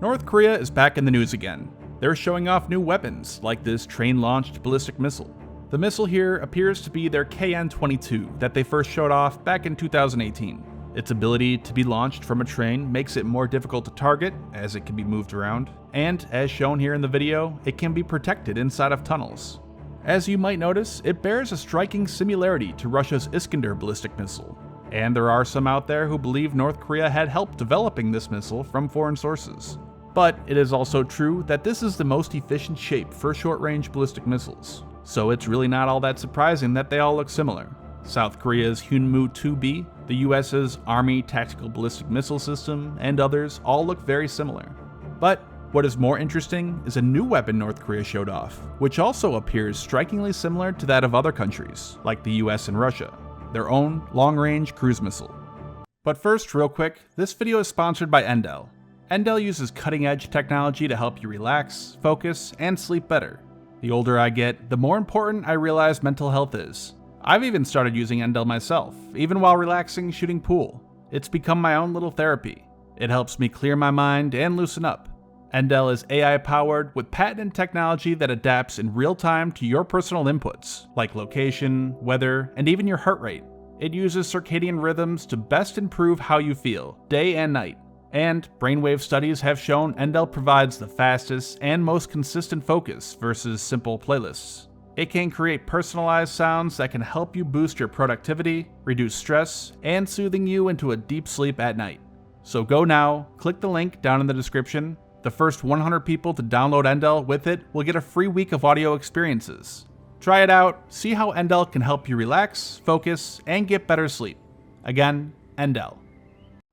North Korea is back in the news again. They're showing off new weapons, like this train-launched ballistic missile. The missile here appears to be their KN-22 that they first showed off back in 2018. Its ability to be launched from a train makes it more difficult to target, as it can be moved around, and as shown here in the video, it can be protected inside of tunnels. As you might notice, it bears a striking similarity to Russia's Iskander ballistic missile, and there are some out there who believe North Korea had help developing this missile from foreign sources. But it is also true that this is the most efficient shape for short-range ballistic missiles, so it's really not all that surprising that they all look similar. South Korea's Hyunmoo-2B, the US's Army Tactical Ballistic Missile System, and others all look very similar. But what is more interesting is a new weapon North Korea showed off, which also appears strikingly similar to that of other countries, like the US and Russia, their own long-range cruise missile. But first, real quick, this video is sponsored by Endel. Endel uses cutting-edge technology to help you relax, focus, and sleep better. The older I get, the more important I realize mental health is. I've even started using Endel myself, even while relaxing shooting pool. It's become my own little therapy. It helps me clear my mind and loosen up. Endel is AI-powered with patented technology that adapts in real time to your personal inputs, like location, weather, and even your heart rate. It uses circadian rhythms to best improve how you feel, day and night. And brainwave studies have shown Endel provides the fastest and most consistent focus versus simple playlists. It can create personalized sounds that can help you boost your productivity, reduce stress, and soothing you into a deep sleep at night. So go now, click the link down in the description. The first 100 people to download Endel with it will get a free week of audio experiences. Try it out, see how Endel can help you relax, focus, and get better sleep. Again, Endel.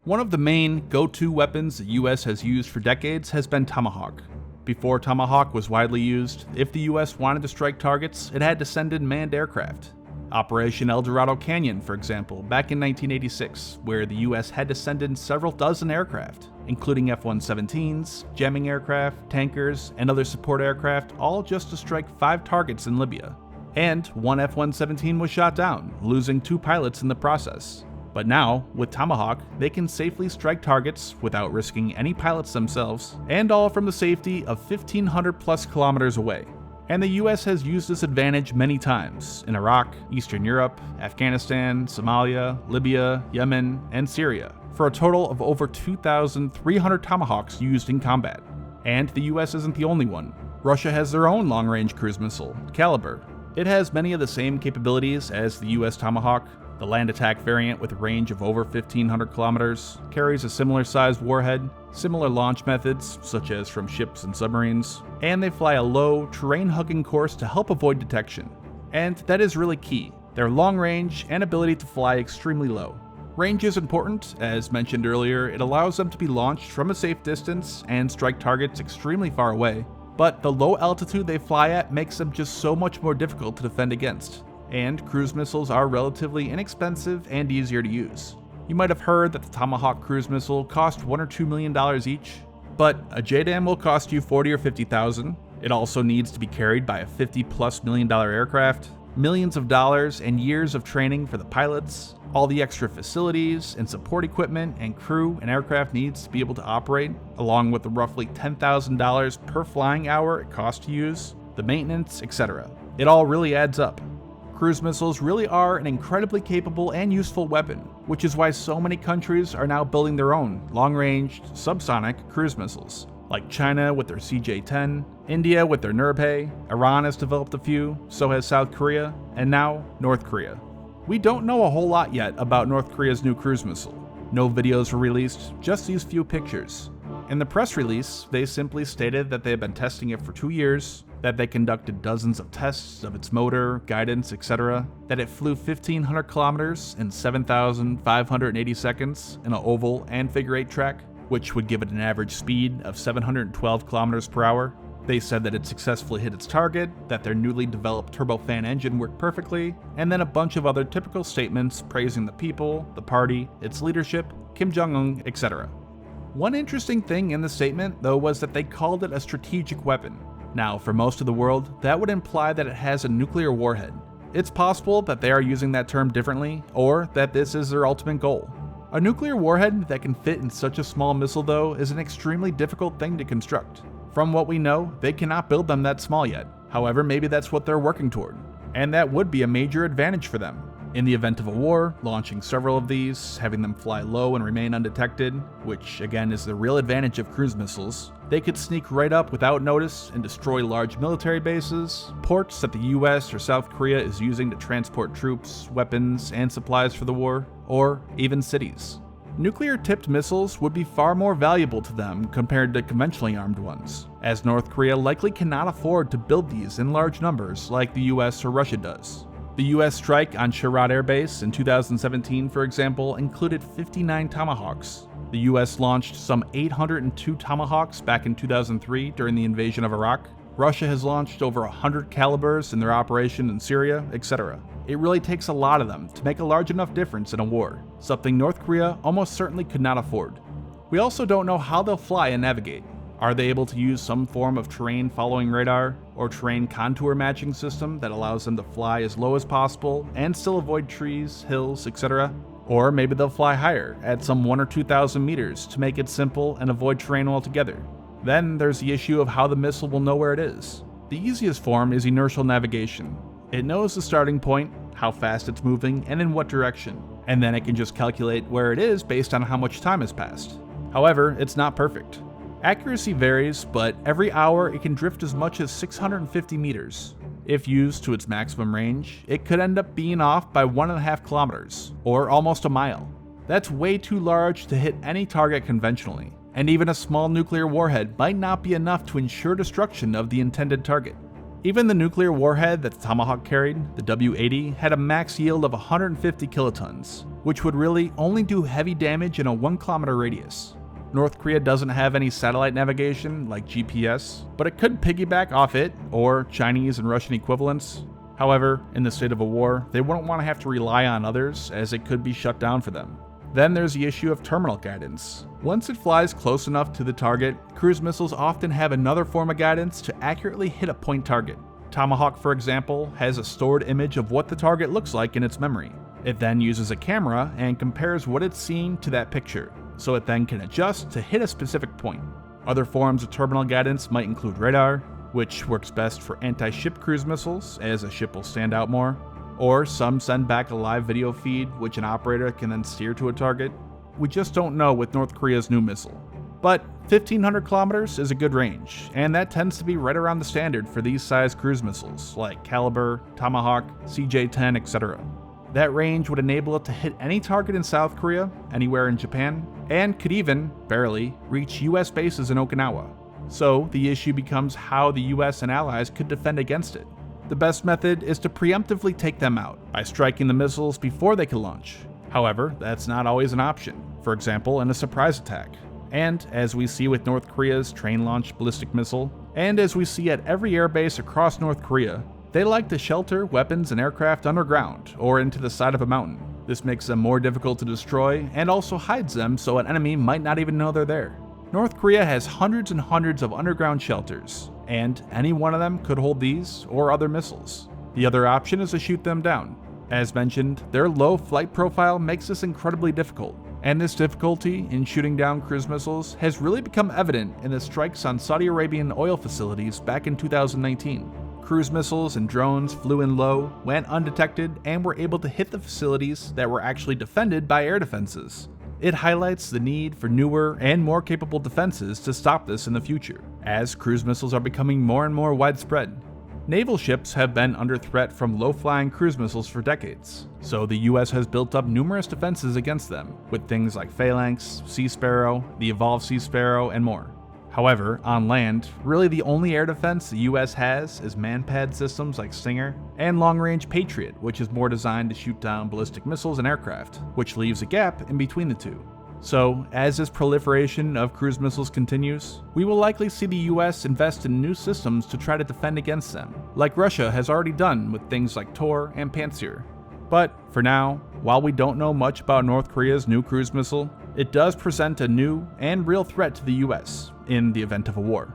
One of the main go-to weapons the US has used for decades has been Tomahawk. Before Tomahawk was widely used, if the US wanted to strike targets, it had to send in manned aircraft. Operation El Dorado Canyon, for example, back in 1986, where the US had to send in several dozen aircraft, including F-117s, jamming aircraft, tankers, and other support aircraft, all just to strike 5 targets in Libya. And one F-117 was shot down, losing 2 pilots in the process. But now, with Tomahawk, they can safely strike targets without risking any pilots themselves, and all from the safety of 1,500 plus kilometers away. And the US has used this advantage many times in Iraq, Eastern Europe, Afghanistan, Somalia, Libya, Yemen, and Syria, for a total of over 2,300 Tomahawks used in combat. And the US isn't the only one. Russia has their own long-range cruise missile, Caliber. It has many of the same capabilities as the US Tomahawk. The land attack variant with a range of over 1,500 kilometers carries a similar sized warhead, similar launch methods such as from ships and submarines, and they fly a low, terrain-hugging course to help avoid detection. And that is really key, their long range and ability to fly extremely low. Range is important, as mentioned earlier, it allows them to be launched from a safe distance and strike targets extremely far away, but the low altitude they fly at makes them just so much more difficult to defend against. And cruise missiles are relatively inexpensive and easier to use. You might have heard that the Tomahawk cruise missile cost $1 or $2 million each, but a JDAM will cost you $40,000 or $50,000. It also needs to be carried by a $50+ million aircraft, millions of dollars and years of training for the pilots, all the extra facilities and support equipment and crew an aircraft needs to be able to operate, along with the roughly $10,000 per flying hour it costs to use, the maintenance, etc. It all really adds up. Cruise missiles really are an incredibly capable and useful weapon, which is why so many countries are now building their own long-range, subsonic cruise missiles, like China with their CJ-10, India with their Nurpay, Iran has developed a few, so has South Korea, and now North Korea. We don't know a whole lot yet about North Korea's new cruise missile. No videos were released, just these few pictures. In the press release, they simply stated that they had been testing it for 2 years, that they conducted dozens of tests of its motor, guidance, etc., that it flew 1,500 kilometers in 7,580 seconds in an oval and figure-8 track, which would give it an average speed of 712 kilometers per hour. They said that it successfully hit its target, that their newly developed turbofan engine worked perfectly, and then a bunch of other typical statements praising the people, the party, its leadership, Kim Jong-un, etc. One interesting thing in the statement, though, was that they called it a strategic weapon. Now, for most of the world, that would imply that it has a nuclear warhead. It's possible that they are using that term differently, or that this is their ultimate goal. A nuclear warhead that can fit in such a small missile, though, is an extremely difficult thing to construct. From what we know, they cannot build them that small yet. However, maybe that's what they're working toward, and that would be a major advantage for them. In the event of a war, launching several of these, having them fly low and remain undetected, which again is the real advantage of cruise missiles, they could sneak right up without notice and destroy large military bases, ports that the US or South Korea is using to transport troops, weapons, and supplies for the war, or even cities. Nuclear-tipped missiles would be far more valuable to them compared to conventionally armed ones, as North Korea likely cannot afford to build these in large numbers like the US or Russia does. The US strike on Sherrod Air Base in 2017, for example, included 59 Tomahawks. The US launched some 802 Tomahawks back in 2003 during the invasion of Iraq. Russia has launched over 100 calibers in their operation in Syria, etc. It really takes a lot of them to make a large enough difference in a war, something North Korea almost certainly could not afford. We also don't know how they'll fly and navigate. Are they able to use some form of terrain following radar, or terrain contour matching system that allows them to fly as low as possible and still avoid trees, hills, etc.? Or maybe they'll fly higher, at some 1,000 or 2,000 meters to make it simple and avoid terrain altogether. Then there's the issue of how the missile will know where it is. The easiest form is inertial navigation. It knows the starting point, how fast it's moving, and in what direction, and then it can just calculate where it is based on how much time has passed. However, it's not perfect. Accuracy varies, but every hour it can drift as much as 650 meters. If used to its maximum range, it could end up being off by 1.5 kilometers, or almost a mile. That's way too large to hit any target conventionally, and even a small nuclear warhead might not be enough to ensure destruction of the intended target. Even the nuclear warhead that the Tomahawk carried, the W-80, had a max yield of 150 kilotons, which would really only do heavy damage in a 1-kilometer radius. North Korea doesn't have any satellite navigation like GPS, but it could piggyback off it or Chinese and Russian equivalents. However, in the state of a war, they wouldn't want to have to rely on others as it could be shut down for them. Then there's the issue of terminal guidance. Once it flies close enough to the target, cruise missiles often have another form of guidance to accurately hit a point target. Tomahawk, for example, has a stored image of what the target looks like in its memory. It then uses a camera and compares what it's seeing to that picture, so it then can adjust to hit a specific point. Other forms of terminal guidance might include radar, which works best for anti-ship cruise missiles, as a ship will stand out more, or some send back a live video feed which an operator can then steer to a target. We just don't know with North Korea's new missile. But 1,500 kilometers is a good range, and that tends to be right around the standard for these size cruise missiles like Caliber, Tomahawk, CJ-10, etc. That range would enable it to hit any target in South Korea, anywhere in Japan, and could even, barely, reach US bases in Okinawa. So the issue becomes how the US and allies could defend against it. The best method is to preemptively take them out, by striking the missiles before they can launch. However, that's not always an option, for example in a surprise attack. And as we see with North Korea's train-launched ballistic missile, and as we see at every airbase across North Korea, they like to shelter weapons and aircraft underground or into the side of a mountain. This makes them more difficult to destroy and also hides them so an enemy might not even know they're there. North Korea has hundreds and hundreds of underground shelters, and any one of them could hold these or other missiles. The other option is to shoot them down. As mentioned, their low flight profile makes this incredibly difficult, and this difficulty in shooting down cruise missiles has really become evident in the strikes on Saudi Arabian oil facilities back in 2019. Cruise missiles and drones flew in low, went undetected, and were able to hit the facilities that were actually defended by air defenses. It highlights the need for newer and more capable defenses to stop this in the future, as cruise missiles are becoming more and more widespread. Naval ships have been under threat from low-flying cruise missiles for decades, so the US has built up numerous defenses against them, with things like Phalanx, Sea Sparrow, the Evolved Sea Sparrow, and more. However, on land, really the only air defense the US has is man-pad systems like Stinger, and long-range Patriot, which is more designed to shoot down ballistic missiles and aircraft, which leaves a gap in between the two. So, as this proliferation of cruise missiles continues, we will likely see the US invest in new systems to try to defend against them, like Russia has already done with things like Tor and Pantsir. But, for now, while we don't know much about North Korea's new cruise missile, it does present a new and real threat to the US in the event of a war.